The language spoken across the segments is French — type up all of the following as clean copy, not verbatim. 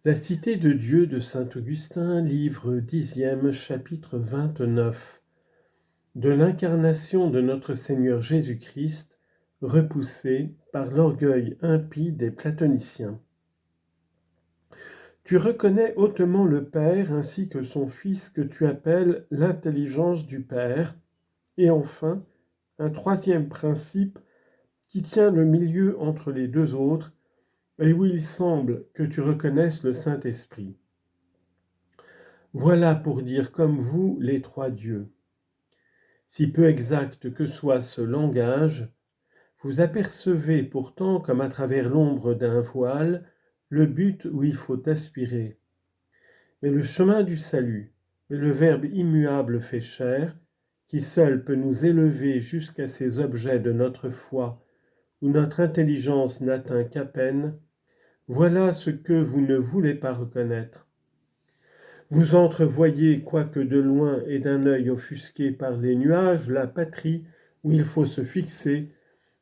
La Cité de Dieu de saint Augustin, livre 10e, chapitre 29. De l'incarnation de notre Seigneur Jésus-Christ, repoussé par l'orgueil impie des platoniciens. Tu reconnais hautement le Père ainsi que son Fils que tu appelles l'intelligence du Père, et enfin, un troisième principe qui tient le milieu entre les deux autres, et où il semble que tu reconnaisses le Saint-Esprit. Voilà pour dire comme vous les trois dieux. Si peu exact que soit ce langage, vous apercevez pourtant comme à travers l'ombre d'un voile le but où il faut aspirer. Mais le chemin du salut, mais le Verbe immuable fait chair, qui seul peut nous élever jusqu'à ces objets de notre foi, où notre intelligence n'atteint qu'à peine, voilà ce que vous ne voulez pas reconnaître. Vous entrevoyez, quoique de loin et d'un œil offusqué par les nuages, la patrie où il faut se fixer,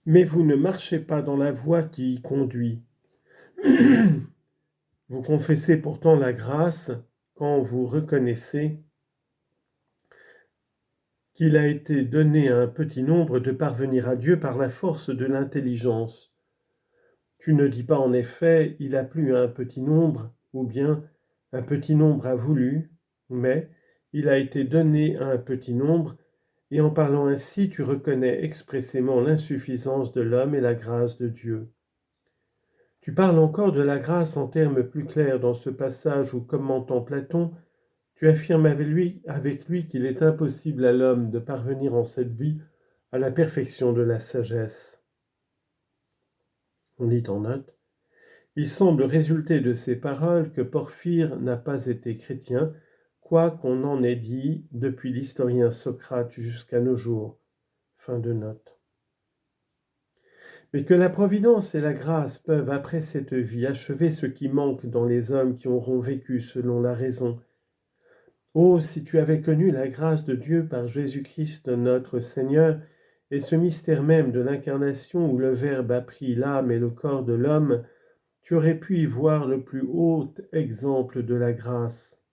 mais vous ne marchez pas dans la voie qui y conduit. Vous confessez pourtant la grâce quand vous reconnaissez qu'il a été donné à un petit nombre de parvenir à Dieu par la force de l'intelligence. Tu ne dis pas en effet « il a plu à un petit nombre » ou bien « un petit nombre a voulu », mais « il a été donné à un petit nombre » et en parlant ainsi tu reconnais expressément l'insuffisance de l'homme et la grâce de Dieu. Tu parles encore de la grâce en termes plus clairs dans ce passage où, commentant Platon, tu affirmes avec lui qu'il est impossible à l'homme de parvenir en cette vie à la perfection de la sagesse. On lit en note. Il semble résulter de ces paroles que Porphyre n'a pas été chrétien, quoi qu'on en ait dit depuis l'historien Socrate jusqu'à nos jours. Fin de note. Mais que la providence et la grâce peuvent, après cette vie, achever ce qui manque dans les hommes qui auront vécu selon la raison. Oh, si tu avais connu la grâce de Dieu par Jésus-Christ notre Seigneur, et ce mystère même de l'incarnation où le Verbe a pris l'âme et le corps de l'homme, tu aurais pu y voir le plus haut exemple de la grâce.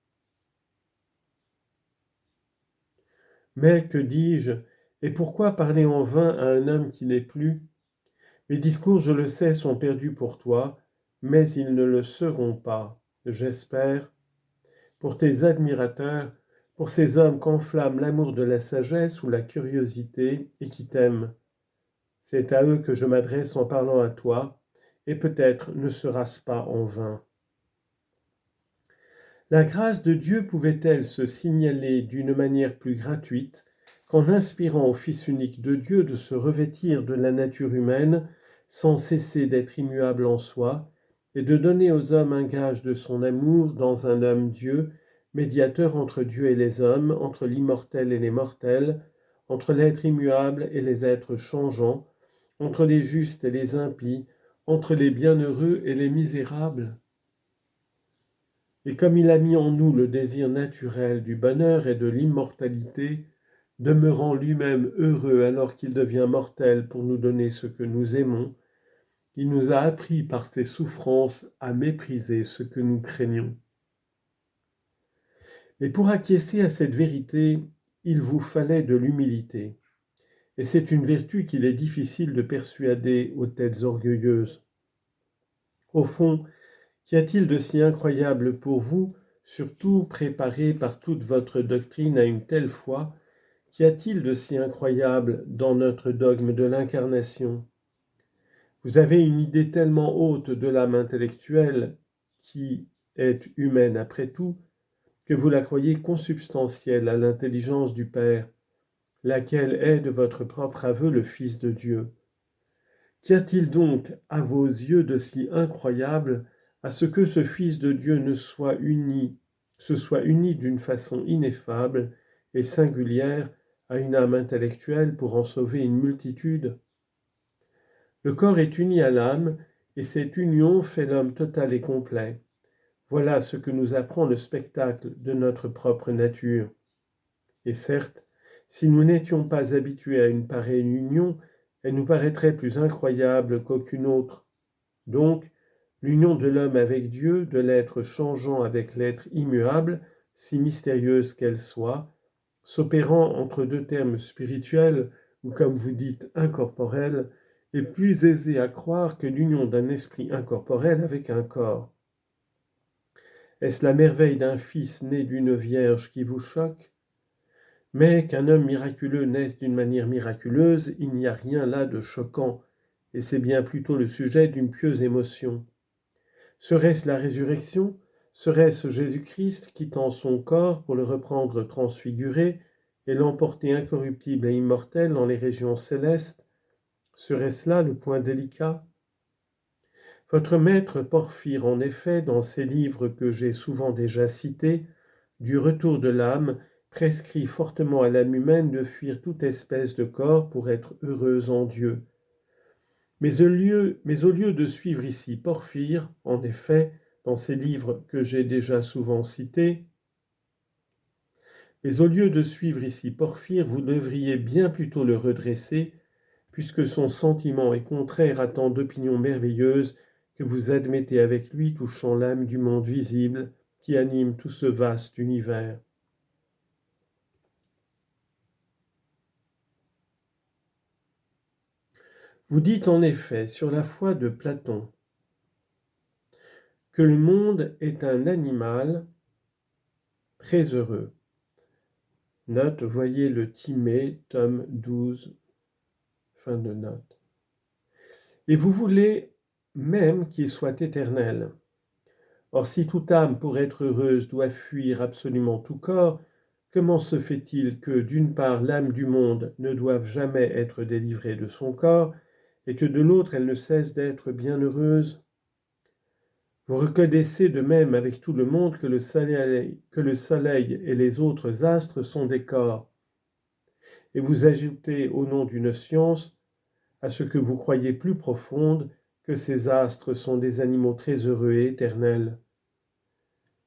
Mais que dis-je, et pourquoi parler en vain à un homme qui n'est plus ? Mes discours, je le sais, sont perdus pour toi, mais ils ne le seront pas, j'espère, pour tes admirateurs, pour ces hommes qu'enflamme l'amour de la sagesse ou la curiosité et qui t'aiment. C'est à eux que je m'adresse en parlant à toi, et peut-être ne sera-ce pas en vain. La grâce de Dieu pouvait-elle se signaler d'une manière plus gratuite qu'en inspirant au Fils unique de Dieu de se revêtir de la nature humaine sans cesser d'être immuable en soi, et de donner aux hommes un gage de son amour dans un homme Dieu, médiateur entre Dieu et les hommes, entre l'immortel et les mortels, entre l'être immuable et les êtres changeants, entre les justes et les impies, entre les bienheureux et les misérables. Et comme il a mis en nous le désir naturel du bonheur et de l'immortalité, demeurant lui-même heureux alors qu'il devient mortel pour nous donner ce que nous aimons, il nous a appris par ses souffrances à mépriser ce que nous craignons. Mais pour acquiescer à cette vérité, il vous fallait de l'humilité. Et c'est une vertu qu'il est difficile de persuader aux têtes orgueilleuses. Au fond, qu'y a-t-il de si incroyable pour vous, surtout préparé par toute votre doctrine à une telle foi, qu'y a-t-il de si incroyable dans notre dogme de l'incarnation ? Vous avez une idée tellement haute de l'âme intellectuelle, qui est humaine après tout, que vous la croyez consubstantielle à l'intelligence du Père, laquelle est de votre propre aveu le Fils de Dieu. Qu'y a-t-il donc à vos yeux de si incroyable à ce que ce Fils de Dieu se soit uni d'une façon ineffable et singulière à une âme intellectuelle pour en sauver une multitude ? Le corps est uni à l'âme, et cette union fait l'homme total et complet. Voilà ce que nous apprend le spectacle de notre propre nature. Et certes, si nous n'étions pas habitués à une pareille union, elle nous paraîtrait plus incroyable qu'aucune autre. Donc, L'union de l'homme avec Dieu, de l'être changeant avec l'être immuable, si mystérieuse qu'elle soit, s'opérant entre deux termes spirituels, ou comme vous dites incorporels, est plus aisée à croire que l'union d'un esprit incorporel avec un corps. Est-ce la merveille d'un fils né d'une vierge qui vous choque ? Mais qu'un homme miraculeux naisse d'une manière miraculeuse, il n'y a rien là de choquant, et c'est bien plutôt le sujet d'une pieuse émotion. Serait-ce la résurrection ? Serait-ce Jésus-Christ quittant son corps pour le reprendre transfiguré et l'emporter incorruptible et immortel dans les régions célestes ? Serait-ce là le point délicat ? Votre maître Porphyre, en effet, dans ses livres que j'ai souvent déjà cités, du retour de l'âme, prescrit fortement à l'âme humaine de fuir toute espèce de corps pour être heureuse en Dieu. Mais au lieu de suivre ici Porphyre, en effet, dans ses livres que j'ai déjà souvent cités, mais au lieu de suivre ici Porphyre, vous devriez bien plutôt le redresser, puisque son sentiment est contraire à tant d'opinions merveilleuses que vous admettez avec lui touchant l'âme du monde visible qui anime tout ce vaste univers. Vous dites en effet sur la foi de Platon que le monde est un animal très heureux. Note, voyez le Timée, tome 12, fin de note. Et vous voulez même qu'il soit éternel. Or, si toute âme, pour être heureuse, doit fuir absolument tout corps, comment se fait-il que, d'une part, l'âme du monde ne doive jamais être délivrée de son corps, et que de l'autre, elle ne cesse d'être bienheureuse ? Vous reconnaissez de même avec tout le monde que le soleil et les autres astres sont des corps, et vous ajoutez au nom d'une science, à ce que vous croyez plus profonde, que ces astres sont des animaux très heureux et éternels.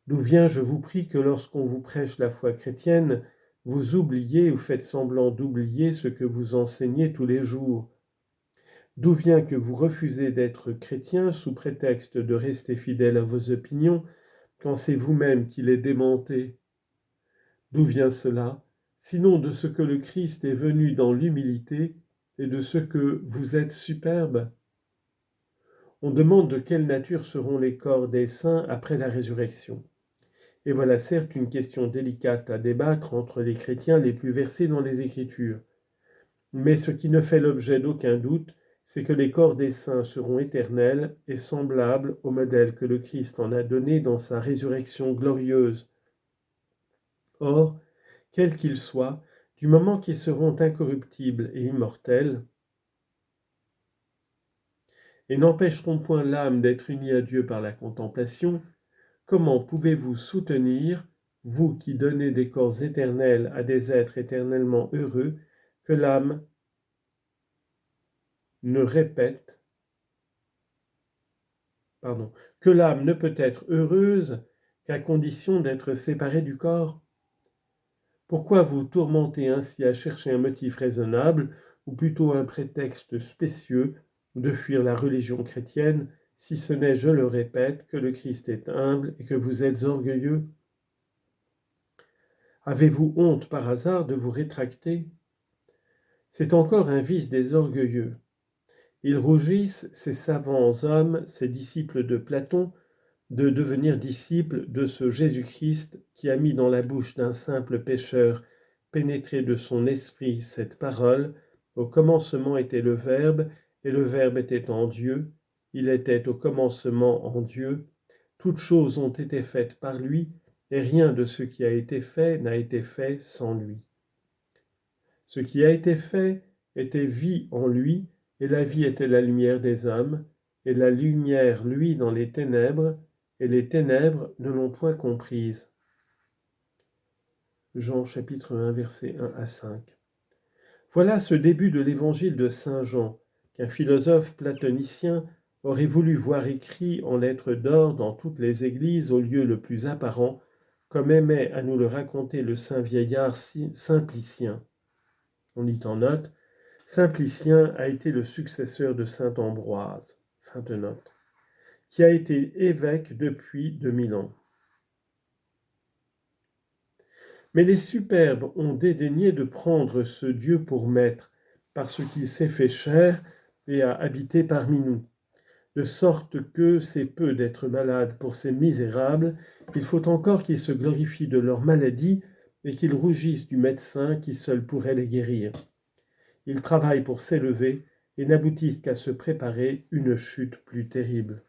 D'où vient, je vous prie, que lorsqu'on vous prêche la foi chrétienne, vous oubliez ou faites semblant d'oublier ce que vous enseignez tous les jours ? D'où vient que vous refusez d'être chrétien sous prétexte de rester fidèle à vos opinions, quand c'est vous-même qui les démentez ? D'où vient cela, sinon de ce que le Christ est venu dans l'humilité et de ce que vous êtes superbe ? On demande de quelle nature seront les corps des saints après la résurrection. Et voilà certes une question délicate à débattre entre les chrétiens les plus versés dans les Écritures. Mais ce qui ne fait l'objet d'aucun doute, c'est que les corps des saints seront éternels et semblables au modèle que le Christ en a donné dans sa résurrection glorieuse. Or, quels qu'ils soient, du moment qu'ils seront incorruptibles et immortels, et n'empêcheront point l'âme d'être unie à Dieu par la contemplation, comment pouvez-vous soutenir, vous qui donnez des corps éternels à des êtres éternellement heureux, que l'âme ne peut être heureuse qu'à condition d'être séparée du corps ? Pourquoi vous tourmentez ainsi à chercher un motif raisonnable, ou plutôt un prétexte spécieux, de fuir la religion chrétienne, si ce n'est, je le répète, que le Christ est humble et que vous êtes orgueilleux ? Avez-vous honte par hasard de vous rétracter ? C'est encore un vice des orgueilleux. Ils rougissent, ces savants hommes, ces disciples de Platon, de devenir disciples de ce Jésus-Christ qui a mis dans la bouche d'un simple pécheur, pénétré de son esprit, cette parole: au commencement était le Verbe, et le Verbe était en Dieu, il était au commencement en Dieu, toutes choses ont été faites par lui, et rien de ce qui a été fait n'a été fait sans lui. Ce qui a été fait était vie en lui, et la vie était la lumière des hommes, et la lumière luit dans les ténèbres, et les ténèbres ne l'ont point comprise. Jean chapitre 1, versets 1 à 5. Voilà ce début de l'évangile de Saint Jean, qu'un philosophe platonicien aurait voulu voir écrit en lettres d'or dans toutes les églises au lieu le plus apparent, comme aimait à nous le raconter le saint vieillard Simplicien. On lit en note: Simplicien a été le successeur de saint Ambroise. Fin de note. qui a été évêque depuis 2000 ans. Mais les superbes ont dédaigné de prendre ce Dieu pour maître, parce qu'il s'est fait chair et a habité parmi nous. De sorte que c'est peu d'être malade pour ces misérables, il faut encore qu'ils se glorifient de leur maladie et qu'ils rougissent du médecin qui seul pourrait les guérir. Ils travaillent pour s'élever et n'aboutissent qu'à se préparer une chute plus terrible.